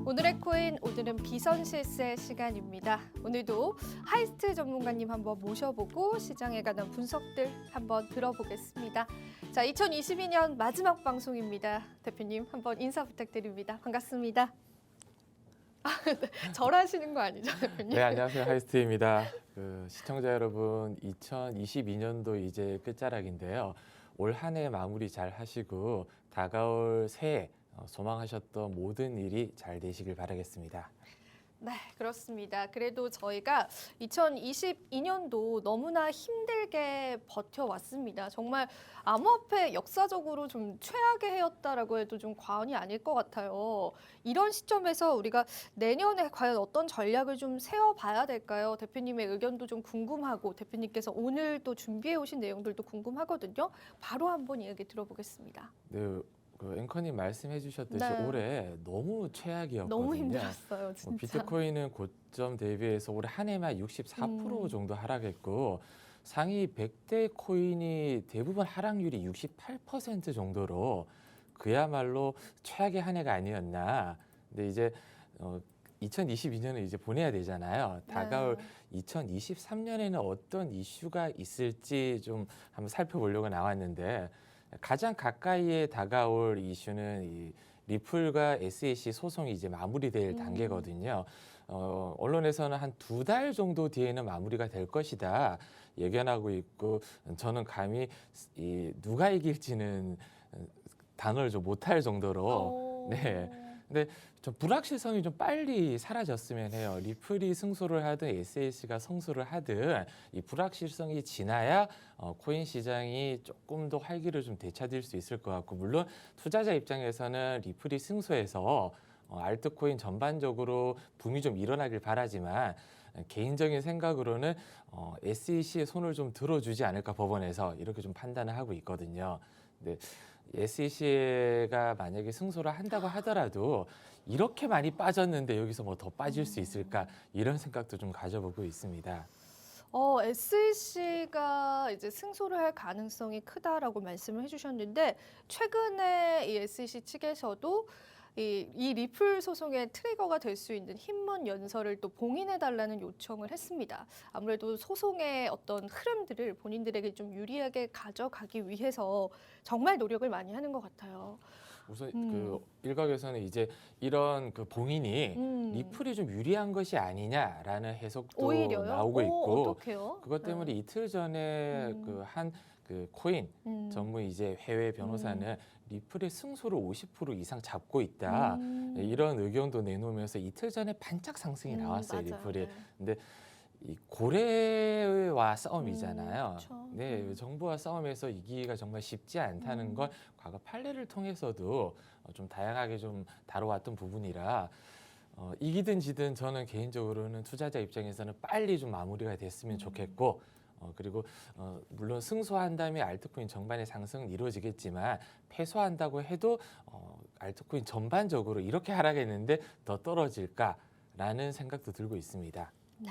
오늘의 코인, 오늘은 비선실세 시간입니다. 오늘도 하이스트 전문가님 한번 모셔보고 시장에 관한 분석들 한번 들어보겠습니다. 자, 2022년 마지막 방송입니다. 대표님 한번 인사 부탁드립니다. 반갑습니다. 절하시는 거 아니죠, 대표님? 네, 안녕하세요. 하이스트입니다. 시청자 여러분, 2022년도 이제 끝자락인데요. 올 한 해 마무리 잘 하시고 다가올 새해 소망하셨던 모든 일이 잘 되시길 바라겠습니다. 네, 그렇습니다. 그래도 저희가 2022년도 너무나 힘들게 버텨왔습니다. 정말 암호화폐 역사적으로 좀 최악의 해였다라고 해도 좀 과언이 아닐 것 같아요. 이런 시점에서 우리가 내년에 과연 어떤 전략을 좀 세워봐야 될까요? 대표님의 의견도 좀 궁금하고 대표님께서 오늘 또 준비해 오신 내용들도 궁금하거든요. 바로 한번 이야기 들어보겠습니다. 네, 앵커님 말씀해 주셨듯이 네. 올해 너무 최악이었거든요. 너무 힘들었어요, 진짜. 비트코인은 고점 대비해서 올해 한 해만 64% 정도 하락했고 상위 100대 코인이 대부분 하락률이 68% 정도로 그야말로 최악의 한 해가 아니었나. 근데 이제 2022년을 이제 보내야 되잖아요. 다가올 2023년에는 어떤 이슈가 있을지 좀 한번 살펴보려고 나왔는데 가장 가까이에 다가올 이슈는 이 리플과 SEC 소송이 이제 마무리될 단계거든요. 언론에서는 한 2달 정도 뒤에는 마무리가 될 것이다 예견하고 있고 저는 감히 누가 이길지는 단언을 좀 못할 정도로 네. 근데 좀 불확실성이 좀 빨리 사라졌으면 해요. 리플이 승소를 하든 SEC가 성소를 하든 이 불확실성이 지나야 코인 시장이 조금 더 활기를 좀 되찾을 수 있을 것 같고 물론 투자자 입장에서는 리플이 승소해서 알트코인 전반적으로 붐이 좀 일어나길 바라지만 개인적인 생각으로는 SEC의 손을 좀 들어주지 않을까 법원에서 이렇게 좀 판단을 하고 있거든요. 근데 SEC가 만약에 승소를 한다고 하더라도 이렇게 많이 빠졌는데 여기서 뭐 더 빠질 수 있을까 이런 생각도 좀 가져보고 있습니다. SEC가 이제 승소를 할 가능성이 크다라고 말씀을 해주셨는데 최근에 이 SEC 측에서도 이 리플 소송의 트리거가 될 수 있는 힘문 연설을 또 봉인해달라는 요청을 했습니다. 아무래도 소송의 어떤 흐름들을 본인들에게 좀 유리하게 가져가기 위해서 정말 노력을 많이 하는 것 같아요. 우선 그 일각에서는 이제 이런 그 봉인이 리플이 좀 유리한 것이 아니냐라는 해석도 오히려요? 나오고 있고 어떡해요? 그것 때문에 이틀 전에 그 코인 전문 이제 해외 변호사는 리플의 승소를 50% 이상 잡고 있다. 이런 의견도 내놓으면서 이틀 전에 반짝 상승이 나왔어요, 맞아요. 리플이. 네. 근데 이 고래와 싸움이잖아요. 그쵸. 네, 정부와 싸움에서 이기기가 정말 쉽지 않다는 걸 과거 판례를 통해서도 좀 다양하게 좀 다뤄왔던 부분이라 이기든 지든 저는 개인적으로는 투자자 입장에서는 빨리 좀 마무리가 됐으면 좋겠고 그리고 물론 승소한 다음에 알트코인 전반의 상승은 이루어지겠지만 패소한다고 해도 알트코인 전반적으로 이렇게 하락했는데 더 떨어질까라는 생각도 들고 있습니다. 네.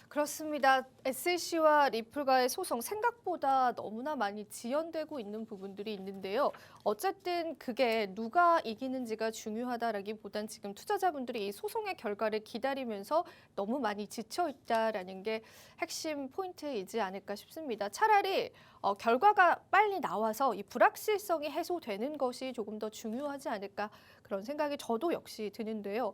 그렇습니다. SEC와 리플과의 소송 생각보다 너무나 많이 지연되고 있는 부분들이 있는데요. 어쨌든 그게 누가 이기는지가 중요하다라기보단 지금 투자자분들이 이 소송의 결과를 기다리면서 너무 많이 지쳐 있다라는 게 핵심 포인트이지 않을까 싶습니다. 차라리 결과가 빨리 나와서 이 불확실성이 해소되는 것이 조금 더 중요하지 않을까 그런 생각이 저도 역시 드는데요.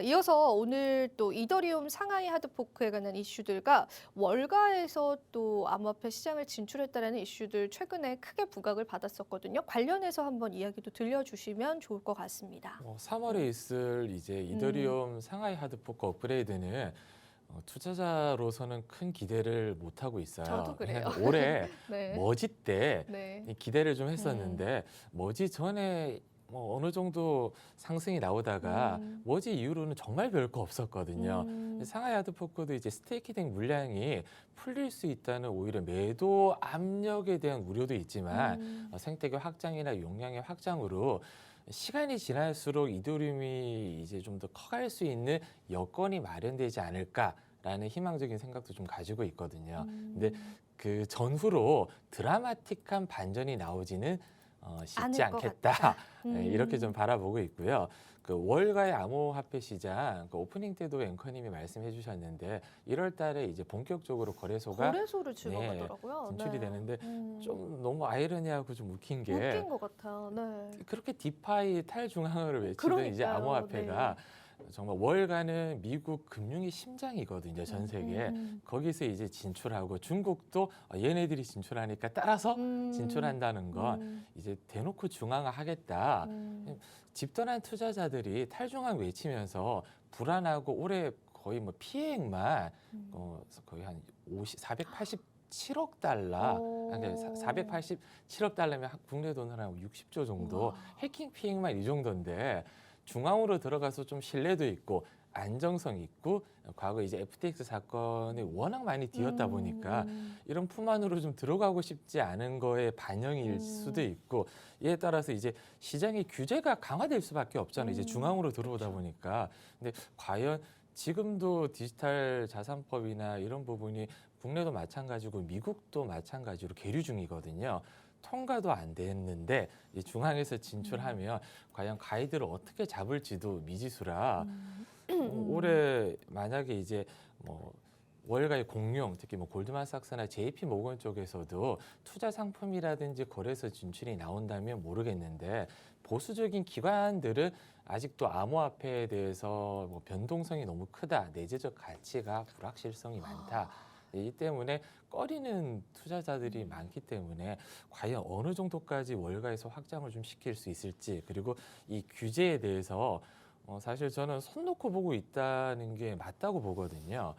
이어서 오늘 또 이더리움 상하이 하드포크에 관한 이슈들과 월가에서 또 암호화폐 시장을 진출했다라는 이슈들 최근에 크게 부각을 받았었거든요. 관련해서 한번 이야기도 들려주시면 좋을 것 같습니다. 3월에 있을 이제 이더리움 상하이 하드포크 업그레이드는 투자자로서는 큰 기대를 못 하고 있어요. 저도 그래요. 왜냐하면 올해 네. 머지 때 네. 기대를 좀 했었는데 머지 전에 뭐 어느 정도 상승이 나오다가 머지 이후로는 정말 별거 없었거든요. 상하이 하드포크도 이제 스테이킹된 물량이 풀릴 수 있다는 오히려 매도 압력에 대한 우려도 있지만 생태계 확장이나 용량의 확장으로 시간이 지날수록 이더리움이 이제 좀 더 커갈 수 있는 여건이 마련되지 않을까라는 희망적인 생각도 좀 가지고 있거든요. 근데 그 전후로 드라마틱한 반전이 나오지는 쉽지 않을 것 않겠다. 같다. 네, 이렇게 좀 바라보고 있고요. 그 월가의 암호화폐 시장 그 오프닝 때도 앵커님이 말씀해 주셨는데 1월 달에 이제 본격적으로 거래소가 거래소를 출범하더라고요. 진출이 네. 되는데 좀 너무 아이러니하고 좀 웃긴 게 웃긴 것 같아요. 네. 그렇게 디파이 탈중앙화를 외치던 이제 그러니까요. 암호화폐가 정말 월가는 미국 금융의 심장이거든요, 전 세계에. 거기서 이제 진출하고 중국도 얘네들이 진출하니까 따라서 진출한다는 건 이제 대놓고 중앙화하겠다. 집단한 투자자들이 탈중앙 외치면서 불안하고 올해 거의 뭐 피해액만 거의 한 487억 달러, 그러니까 487억 달러면 국내 돈으로 한 60조 정도 우와. 해킹 피해액만 이 정도인데 중앙으로 들어가서 좀 신뢰도 있고 안정성 있고 과거 이제 FTX 사건이 워낙 많이 뒤었다 보니까 이런 품 안으로 좀 들어가고 싶지 않은 거에 반영일 수도 있고 이에 따라서 이제 시장의 규제가 강화될 수밖에 없잖아요. 이제 중앙으로 들어오다 그렇죠. 보니까. 근데 과연 지금도 디지털 자산법이나 이런 부분이 국내도 마찬가지고 미국도 마찬가지로 계류 중이거든요. 통과도 안 됐는데 이 중앙에서 진출하면 과연 가이드를 어떻게 잡을지도 미지수라 올해 만약에 이제 뭐 월가의 공룡 특히 뭐 골드만삭스나 JP 모건 쪽에서도 투자 상품이라든지 거래소 진출이 나온다면 모르겠는데 보수적인 기관들은 아직도 암호화폐에 대해서 뭐 변동성이 너무 크다, 내재적 가치가 불확실성이 많다. 이 때문에 꺼리는 투자자들이 많기 때문에 과연 어느 정도까지 월가에서 확장을 좀 시킬 수 있을지 그리고 이 규제에 대해서 사실 저는 손 놓고 보고 있다는 게 맞다고 보거든요.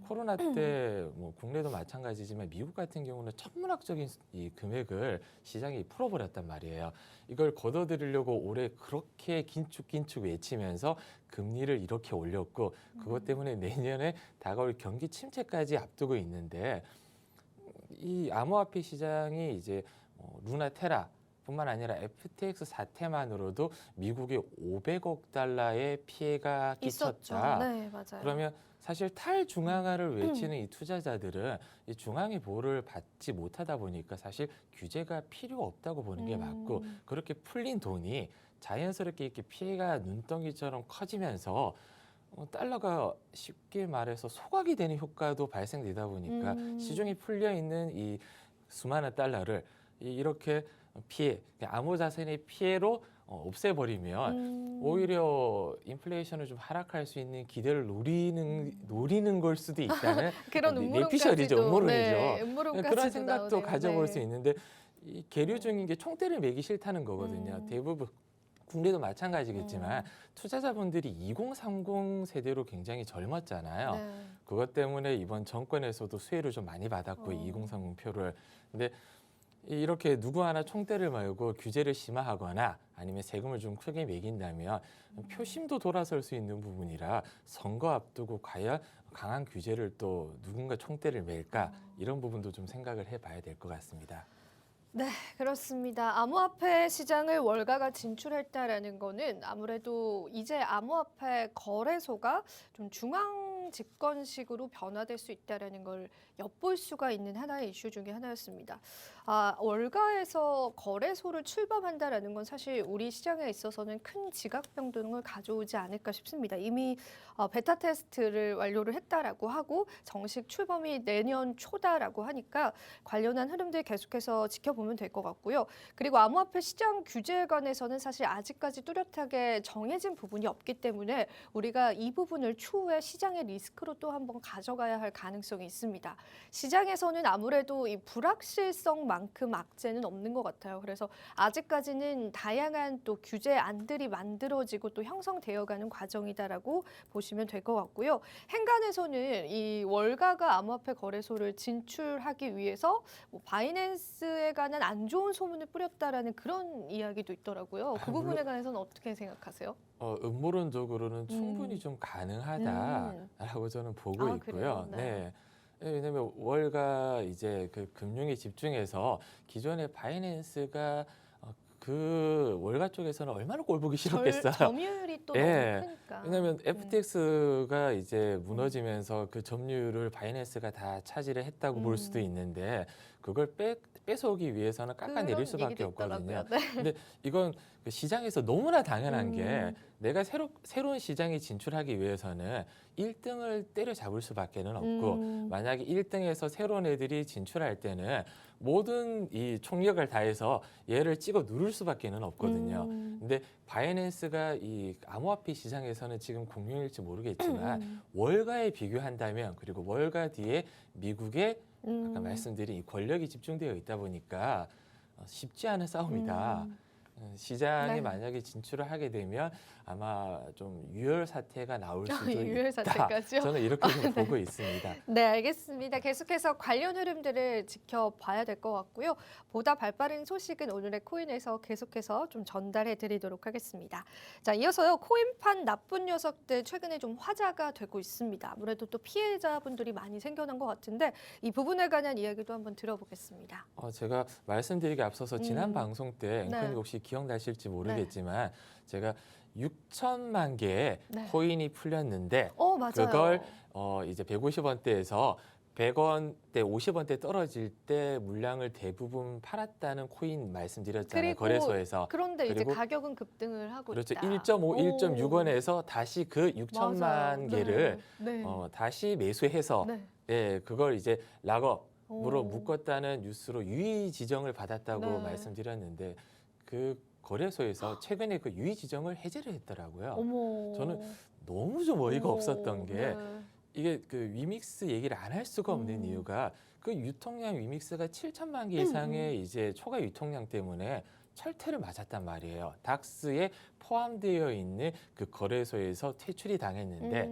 코로나 때 뭐 국내도 마찬가지지만 미국 같은 경우는 천문학적인 이 금액을 시장이 풀어버렸단 말이에요. 이걸 걷어들이려고 올해 그렇게 긴축 외치면서 금리를 이렇게 올렸고 그것 때문에 내년에 다가올 경기 침체까지 앞두고 있는데 이 암호화폐 시장이 이제 루나 테라 뿐만 아니라 FTX 사태만으로도 미국에 500억 달러의 피해가 있었죠. 끼쳤다. 네, 맞아요. 그러면 사실 탈중앙화를 외치는 이 투자자들은 이 중앙의 보호를 받지 못하다 보니까 사실 규제가 필요 없다고 보는 게 맞고 그렇게 풀린 돈이 자연스럽게 이렇게 피해가 눈덩이처럼 커지면서 달러가 쉽게 말해서 소각이 되는 효과도 발생되다 보니까 시중에 풀려 있는 이 수많은 달러를 이렇게 피해, 암호 자산의 피해로 없애버리면 오히려 인플레이션을 좀 하락할 수 있는 기대를 노리는 걸 수도 있다는 그런 내피셜이죠, 음모론이죠. 네, 음모론까지도 그런 생각도 나오네요. 가져볼 네. 수 있는데 이 계류 중인 게 총대를 매기 싫다는 거거든요. 대부분 국내도 마찬가지겠지만 투자자분들이 2030 세대로 굉장히 젊었잖아요. 네. 그것 때문에 이번 정권에서도 수혜를 좀 많이 받았고 2030 표를. 근데 이렇게 누구 하나 총대를 말고 규제를 심화하거나 아니면 세금을 좀 크게 매긴다면 표심도 돌아설 수 있는 부분이라 선거 앞두고 과연 강한 규제를 또 누군가 총대를 맬까 이런 부분도 좀 생각을 해봐야 될 것 같습니다. 네, 그렇습니다. 암호화폐 시장을 월가가 진출했다라는 거는 아무래도 이제 암호화폐 거래소가 좀 중앙 집권식으로 변화될 수 있다라는 걸 엿볼 수가 있는 하나의 이슈 중에 하나였습니다. 월가에서 거래소를 출범한다라는 건 사실 우리 시장에 있어서는 큰 지각 변동을 가져오지 않을까 싶습니다. 이미 베타 테스트를 완료를 했다라고 하고 정식 출범이 내년 초다라고 하니까 관련한 흐름들 계속해서 지켜보면 될 것 같고요. 그리고 암호화폐 시장 규제에 관해서는 사실 아직까지 뚜렷하게 정해진 부분이 없기 때문에 우리가 이 부분을 추후에 시장의 리스크로 또 한번 가져가야 할 가능성이 있습니다. 시장에서는 아무래도 이 불확실성만큼 악재는 없는 것 같아요. 그래서 아직까지는 다양한 또 규제안들이 만들어지고 또 형성되어가는 과정이다라고 보시면 될 것 같고요. 행간에서는 이 월가가 암호화폐 거래소를 진출하기 위해서 뭐 바이낸스에 관한 안 좋은 소문을 뿌렸다라는 그런 이야기도 있더라고요. 그 부분에 관해서는 어떻게 생각하세요? 음모론적으로는 충분히 좀 가능하다라고 저는 보고 있고요. 그래요? 네. 왜냐하면 월가 이제 그 금융에 집중해서 기존의 바이낸스가 그 월가 쪽에서는 얼마나 꼴보기 싫었겠어요. 점유율이 또 예. 너무 크니까. 왜냐하면 FTX가 이제 무너지면서 그 점유율을 바이낸스가 다 차지를 했다고 볼 수도 있는데 그걸 뺏어오기 위해서는 깎아내릴 그런 수밖에 얘기도 없거든요. 있더라고요. 네. 근데 이건 그 시장에서 너무나 당연한 게 음. 내가 새로운 시장에 진출하기 위해서는 1등을 때려잡을 수밖에는 없고 만약에 1등에서 새로운 애들이 진출할 때는 모든 이 총력을 다해서 얘를 찍어 누를 수밖에는 없거든요. 근데 바이낸스가 이 암호화폐 시장에서는 지금 공룡일지 모르겠지만 월가에 비교한다면 그리고 월가 뒤에 미국의 아까 말씀드린 이 권력이 집중되어 있다 보니까 쉽지 않은 싸움이다. 시장에 네. 만약에 진출을 하게 되면 아마 좀 유혈 사태가 나올 수도 유혈 있다. 사태까지요? 저는 이렇게 좀 보고 있습니다. 네, 알겠습니다. 계속해서 관련 흐름들을 지켜봐야 될 것 같고요. 보다 발빠른 소식은 오늘의 코인에서 계속해서 좀 전달해 드리도록 하겠습니다. 자, 이어서요. 코인판 나쁜 녀석들 최근에 좀 화제가 되고 있습니다. 아무래도 또 피해자분들이 많이 생겨난 것 같은데 이 부분에 관한 이야기도 한번 들어보겠습니다. 제가 말씀드리기 앞서서 지난 방송 때 네. 앵커님 혹시 기억나실지 모르겠지만 제가 6천만 개의 네. 코인이 풀렸는데 맞아요. 그걸 이제 150원대에서 100원대, 50원대 떨어질 때 물량을 대부분 팔았다는 코인 말씀드렸잖아요. 그리고 거래소에서. 그런데 이제 그리고 가격은 급등을 하고 그렇죠. 있다. 1.5, 오. 1.6원에서 다시 그 6천만 맞아요. 개를 네. 네. 다시 매수해서 네. 네, 그걸 이제 락업으로 오. 묶었다는 뉴스로 유의 지정을 받았다고 네. 말씀드렸는데 그 거래소에서 최근에 그 유의 지정을 해제를 했더라고요. 어머. 저는 너무 좀 어이가 어머. 없었던 게 네. 이게 그 위믹스 얘기를 안 할 수가 없는 이유가 그 유통량 위믹스가 7천만 개 이상의 이제 초과 유통량 때문에 철퇴를 맞았단 말이에요. 닥스에 포함되어 있는 그 거래소에서 퇴출이 당했는데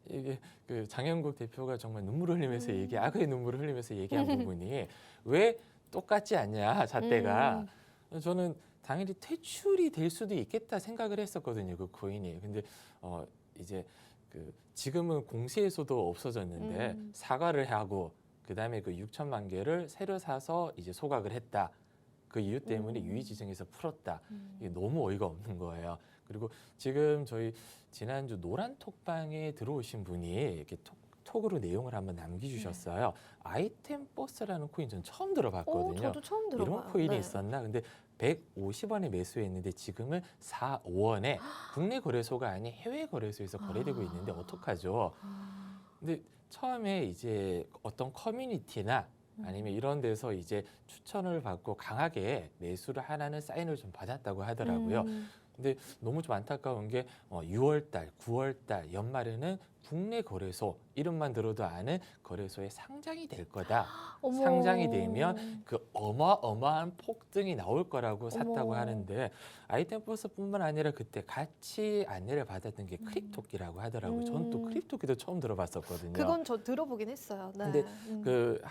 이게 그 장영국 대표가 정말 눈물을 흘리면서 악의 눈물을 흘리면서 얘기한 부분이 왜 똑같지 않냐 잣대가 저는 당연히 퇴출이 될 수도 있겠다 생각을 했었거든요. 그 코인이. 근데 이제 그 지금은 공시에서도 없어졌는데 사과를 하고 그다음에 그 6천만 개를 새로 사서 이제 소각을 했다. 그 이유 때문에 유의 지정에서 풀었다. 이게 너무 어이가 없는 거예요. 그리고 지금 저희 지난주 노란 톡방에 들어오신 분이 이렇게 톡으로 내용을 한번 남겨주셨어요. 아이템 버스라는 코인 전 처음 들어봤거든요. 저도 처음 들어봐요. 이런 코인이 네. 있었나? 근데 150원에 매수했는데 지금은 4,5원에 국내 거래소가 아닌 해외 거래소에서 거래되고 있는데 어떡하죠? 근데 처음에 이제 어떤 커뮤니티나 아니면 이런 데서 이제 추천을 받고 강하게 매수를 하라는 사인을 좀 받았다고 하더라고요. 근데 너무 좀 안타까운 게 6월 달, 9월 달, 연말에는 국내 거래소 이름만 들어도 아는 거래소에 상장이 될 거다. 어머. 상장이 되면 그 어마어마한 폭등이 나올 거라고 샀다고 어머. 하는데 아이템버스뿐만 아니라 그때 같이 안내를 받았던 게 크립토끼라고 하더라고요. 전 또 크립토끼도 처음 들어봤었거든요. 그건 저 들어보긴 했어요. 네. 근데 그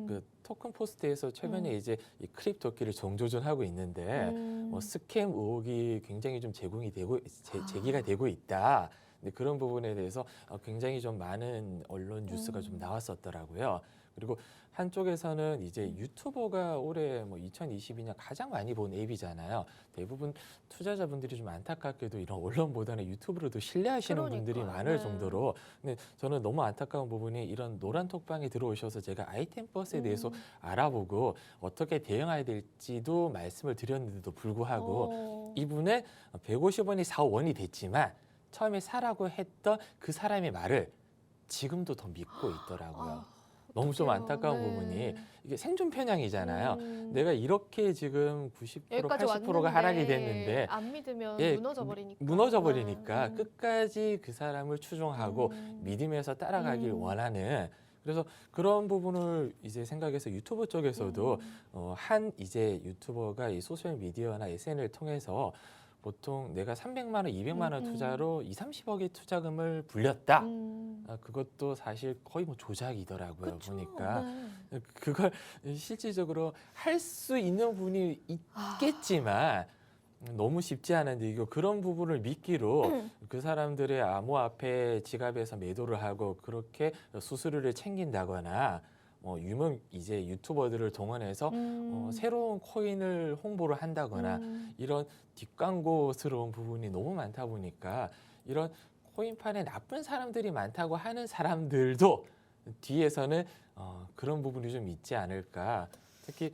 그 토큰 포스트에서 최근에 이제 이 크립토끼를 정조준하고 있는데 스캠 의혹이 굉장히 좀 제기가 되고 있다. 근데 그런 부분에 대해서 굉장히 좀 많은 언론 뉴스가 좀 나왔었더라고요. 그리고 한쪽에서는 이제 유튜버가 올해 뭐 2022년 가장 많이 본 앱이잖아요. 대부분 투자자분들이 좀 안타깝게도 이런 언론보다는 유튜브로도 신뢰하시는 분들이 그러니까요. 많을 네. 정도로 근데 저는 너무 안타까운 부분이 이런 노란 톡방에 들어오셔서 제가 아이템버스에 대해서 알아보고 어떻게 대응해야 될지도 말씀을 드렸는데도 불구하고 이분은 150원이 4원이 됐지만 처음에 사라고 했던 그 사람의 말을 지금도 더 믿고 있더라고요. 너무 좀 어떡해요. 안타까운 네. 부분이 이게 생존 편향이잖아요. 내가 이렇게 지금 90%, 여기까지 80%가 왔는데 하락이 됐는데 안 믿으면 예, 무너져 버리니까. 무너져 버리니까 끝까지 그 사람을 추종하고 음. 믿으면서 따라가길 원하는 그래서 그런 부분을 이제 생각해서 유튜버 쪽에서도 한 이제 유튜버가 이 소셜 미디어나 SNS를 통해서 보통 내가 300만 원, 200만 원 투자로 2, 30억의 투자금을 불렸다. 그것도 사실 거의 뭐 조작이더라고요. 그쵸? 보니까 네. 그걸 실질적으로 할 수 있는 분이 있겠지만 너무 쉽지 않은데 이거 그런 부분을 미끼로 그 사람들의 암호화폐 지갑에서 매도를 하고 그렇게 수수료를 챙긴다거나 유명 이제 유튜버들을 동원해서 새로운 코인을 홍보를 한다거나 이런 뒷광고스러운 부분이 너무 많다 보니까 이런 코인판에 나쁜 사람들이 많다고 하는 사람들도 뒤에서는 그런 부분이 좀 있지 않을까. 특히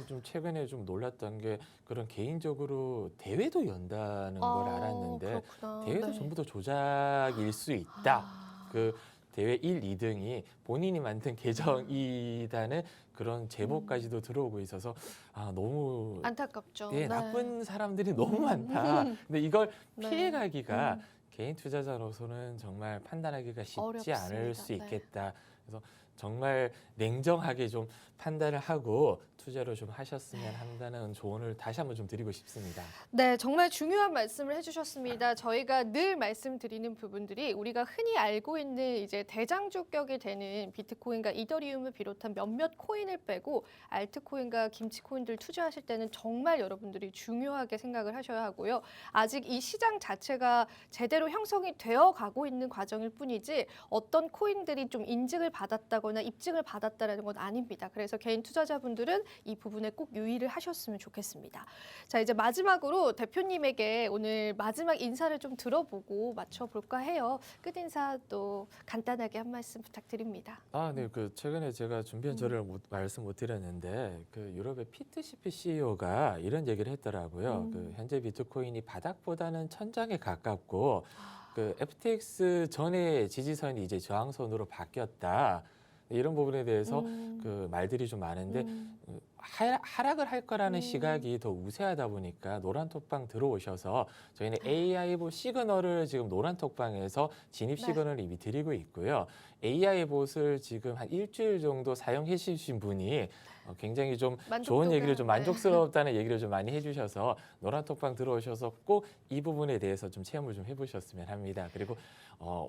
좀 최근에 좀 놀랐던 게 그런 개인적으로 대회도 연다는 걸 알았는데 그렇구나. 대회도 네. 전부 다 조작일 수 있다. 아. 그 대회 1, 2등이 본인이 만든 계정이라는 그런 제보까지도 들어오고 있어서 너무 안타깝죠. 예, 네. 나쁜 사람들이 너무 많다. 근데 이걸 네. 피해가기가 개인 투자자로서는 정말 판단하기가 쉽지 않을 어렵습니다. 수 네. 있겠다. 그래서 정말 냉정하게 좀 판단을 하고 투자를 좀 하셨으면 한다는 조언을 다시 한번 좀 드리고 싶습니다. 네, 정말 중요한 말씀을 해주셨습니다. 저희가 늘 말씀드리는 부분들이 우리가 흔히 알고 있는 이제 대장주격이 되는 비트코인과 이더리움을 비롯한 몇몇 코인을 빼고 알트코인과 김치코인들 투자하실 때는 정말 여러분들이 중요하게 생각을 하셔야 하고요. 아직 이 시장 자체가 제대로 형성이 되어 가고 있는 과정일 뿐이지 어떤 코인들이 좀 인증을 받았다거나 입증을 받았다라는 건 아닙니다. 그래서 개인 투자자분들은 이 부분에 꼭 유의를 하셨으면 좋겠습니다. 자, 이제 마지막으로 대표님에게 오늘 마지막 인사를 좀 들어보고 맞춰볼까 해요. 끝인사 또 간단하게 한 말씀 부탁드립니다. 네, 최근에 제가 준비한 저를 말씀 못 드렸는데 유럽의 피트시피 CEO가 이런 얘기를 했더라고요. 현재 비트코인이 바닥보다는 천장에 가깝고 FTX 전에 지지선이 이제 저항선으로 바뀌었다. 이런 부분에 대해서 말들이 좀 많은데 하락을 할 거라는 시각이 더 우세하다 보니까 노란톡방 들어오셔서 저희는 AI봇 시그널을 지금 노란톡방에서 진입 시그널을 이미 드리고 있고요. AI봇을 지금 한 일주일 정도 사용해 주신 분이 굉장히 좀 좋은 얘기를 좀 만족스럽다는 얘기를 좀 많이 해주셔서 노란톡방 들어오셔서 꼭 이 부분에 대해서 좀 체험을 좀 해보셨으면 합니다. 그리고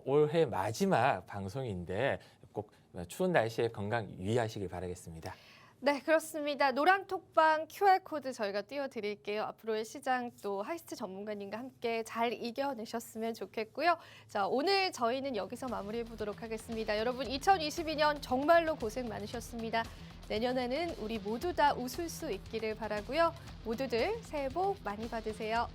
올해 마지막 방송인데 꼭 추운 날씨에 건강 유의하시길 바라겠습니다. 네, 그렇습니다. 노란톡방 QR코드 저희가 띄워드릴게요. 앞으로의 시장 또 하이스트 전문가님과 함께 잘 이겨내셨으면 좋겠고요. 자, 오늘 저희는 여기서 마무리해보도록 하겠습니다. 여러분 2022년 정말로 고생 많으셨습니다. 내년에는 우리 모두 다 웃을 수 있기를 바라고요. 모두들 새해 복 많이 받으세요.